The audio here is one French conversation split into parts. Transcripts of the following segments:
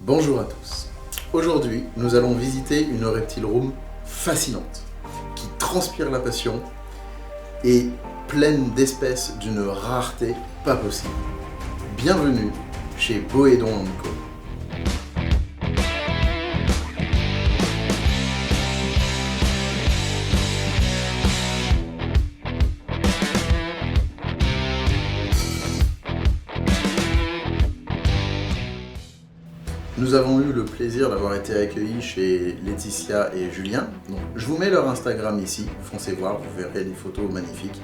Bonjour à tous. Aujourd'hui, nous allons visiter une reptile room fascinante, qui transpire la passion et pleine d'espèces d'une rareté pas possible. Bienvenue chez Bohédon & Co. Nous avons eu le plaisir d'avoir été accueillis chez Laetitia et Julien. Donc, je vous mets leur Instagram ici, foncez voir, vous verrez des photos magnifiques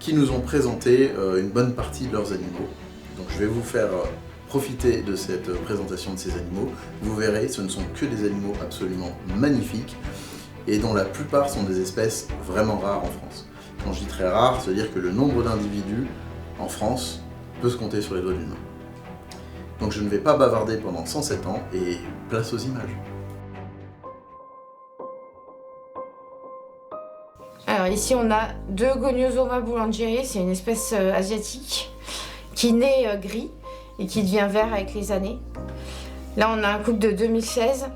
qui nous ont présenté une bonne partie de leurs animaux. Donc je vais vous faire profiter de cette présentation de ces animaux. Vous verrez, ce ne sont que des animaux absolument magnifiques et dont la plupart sont des espèces vraiment rares en France. Quand je dis très rares, c'est-à-dire que le nombre d'individus en France peut se compter sur les doigts d'une main. Donc je ne vais pas bavarder pendant 107 ans et place aux images. Alors ici on a deux Goniosoma boulangerie, c'est une espèce asiatique qui naît gris et qui devient vert avec les années. Là on a un couple de 2016.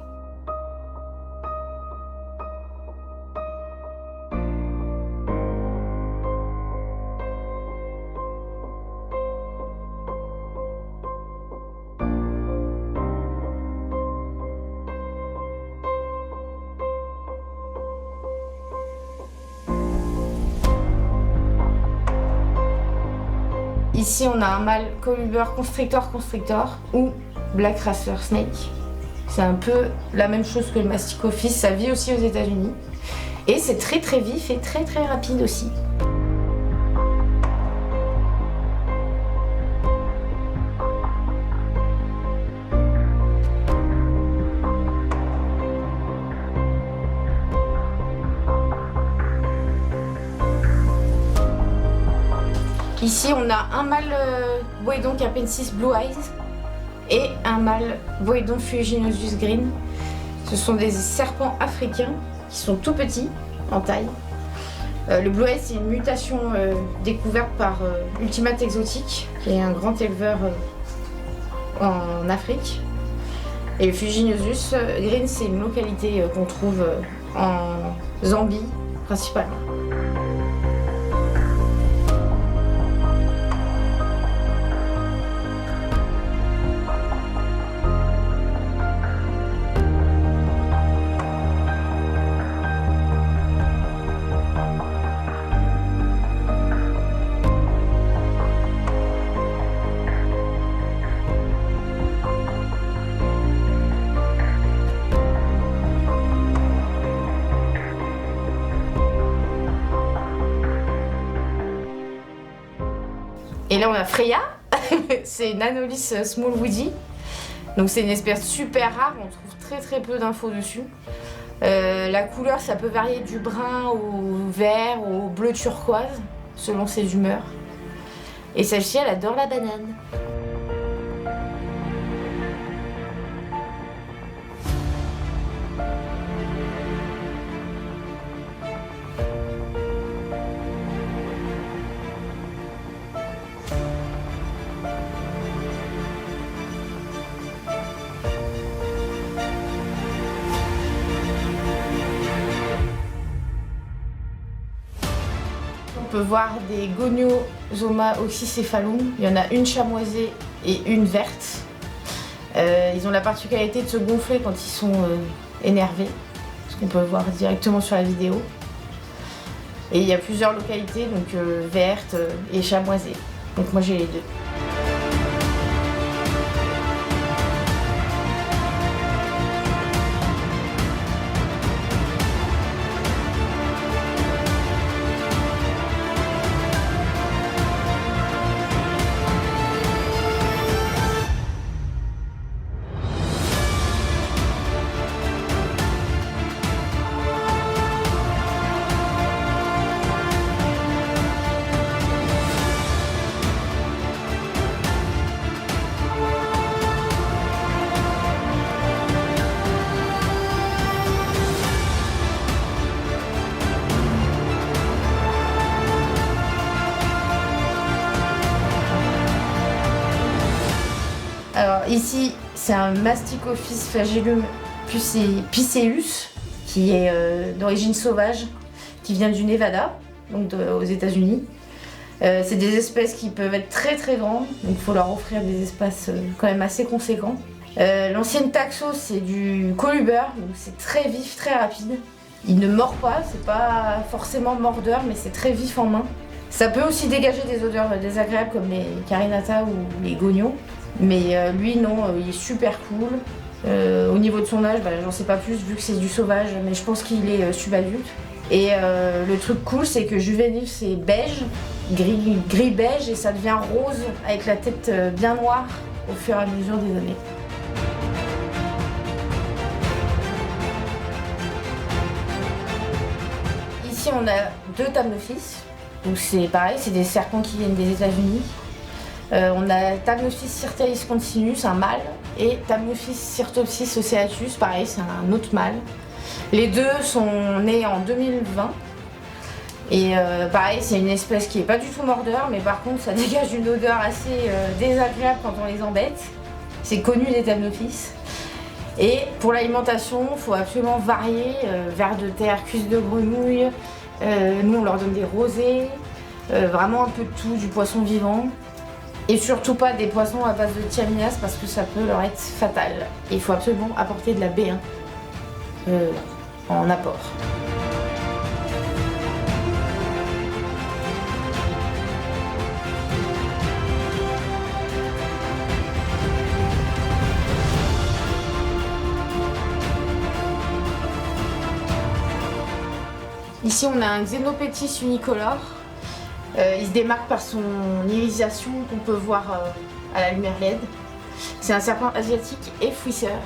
Ici, on a un mâle Colubber constrictor ou Black Racer Snake. C'est un peu la même chose que le Masticophis, ça vit aussi aux États-Unis. Et c'est très très vif et très très rapide aussi. Ici, on a un mâle Bohédon capensis Blue Eyes et un mâle Bohédon fuliginosus green. Ce sont des serpents africains qui sont tout petits en taille. Le Blue Eyes, c'est une mutation découverte par Ultimate Exotic, qui est un grand éleveur en Afrique. Et le fuliginosus green, c'est une localité qu'on trouve en Zambie principalement. Et là on a Freya, c'est une Anolis smallwoodi. Donc c'est une espèce super rare, on trouve très peu d'infos dessus. La couleur ça peut varier du brun au vert au bleu turquoise selon ses humeurs. Et celle-ci elle adore la banane. On peut voir des Goniosoma oxycephalum. Il y en a une chamoisée et une verte. Ils ont la particularité de se gonfler quand ils sont énervés, ce qu'on peut voir directement sur la vidéo. Et il y a plusieurs localités, donc verte et chamoisée. Donc moi j'ai les deux. Alors ici, C'est un Masticophis flagellum pisceus qui est d'origine sauvage, qui vient du Nevada, donc aux États-Unis. C'est des espèces qui peuvent être très très grandes, donc il faut leur offrir des espaces quand même assez conséquents. L'ancienne taxo, c'est du colubeur, donc c'est très vif, très rapide. Il ne mord pas, c'est pas forcément mordeur, mais c'est très vif en main. Ça peut aussi dégager des odeurs désagréables comme les carinata ou les gonios. Mais lui, non, il est super cool. Au niveau de son âge, j'en sais pas plus vu que c'est du sauvage, mais je pense qu'il est subadulte. Et le truc cool, c'est que juvénile, c'est beige, gris-beige, et ça devient rose avec la tête bien noire au fur et à mesure des années. Ici, on a 2 Thamnophis. Donc c'est pareil, c'est des serpents qui viennent des États-Unis. On a Thamnophis cirtalis continus, un mâle, et Thamnophis cirtopsis oceatus, pareil, c'est un autre mâle. Les deux sont nés en 2020. Et pareil, c'est une espèce qui n'est pas du tout mordeur, mais par contre, ça dégage une odeur assez désagréable quand on les embête. C'est connu des Thamnophis. Et pour l'alimentation, il faut absolument varier, vers de terre, cuisses de grenouille. Nous, on leur donne des rosés, vraiment un peu de tout, du poisson vivant. Et surtout pas des poissons à base de thiaminas parce que ça peut leur être fatal. Et il faut absolument apporter de la B1 en apport. Ici, on a un Xenopétis unicolore. Il se démarque par son irisation qu'on peut voir à la lumière LED. C'est un serpent asiatique et fouisseur.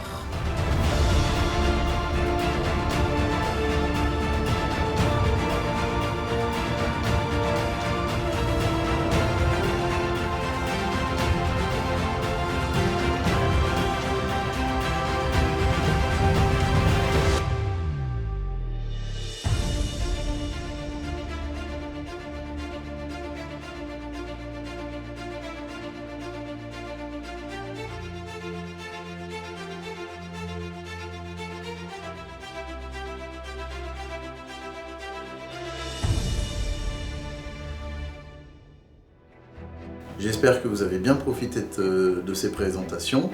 J'espère que vous avez bien profité de ces présentations,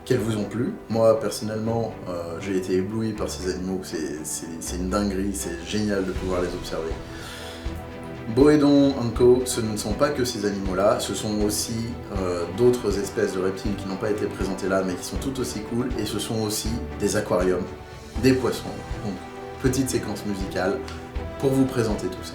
qu'elles vous ont plu. Moi, personnellement, j'ai été ébloui par ces animaux, c'est une dinguerie, c'est génial de pouvoir les observer. Boédon Co, ce ne sont pas que ces animaux-là, ce sont aussi d'autres espèces de reptiles qui n'ont pas été présentées là, mais qui sont tout aussi cool, et ce sont aussi des aquariums, des poissons. Donc, petite séquence musicale pour vous présenter tout ça.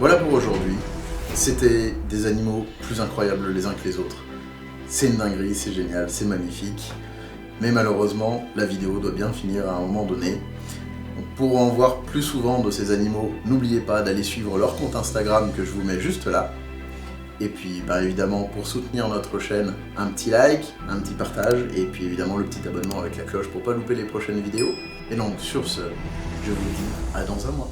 Voilà pour aujourd'hui. C'était des animaux plus incroyables les uns que les autres. C'est une dinguerie, c'est génial, c'est magnifique. Mais malheureusement, la vidéo doit bien finir à un moment donné. Donc pour en voir plus souvent de ces animaux, n'oubliez pas d'aller suivre leur compte Instagram que je vous mets juste là. Et puis évidemment, pour soutenir notre chaîne, un petit like, un petit partage, et puis évidemment le petit abonnement avec la cloche pour pas louper les prochaines vidéos. Et donc sur ce, je vous dis à dans un mois.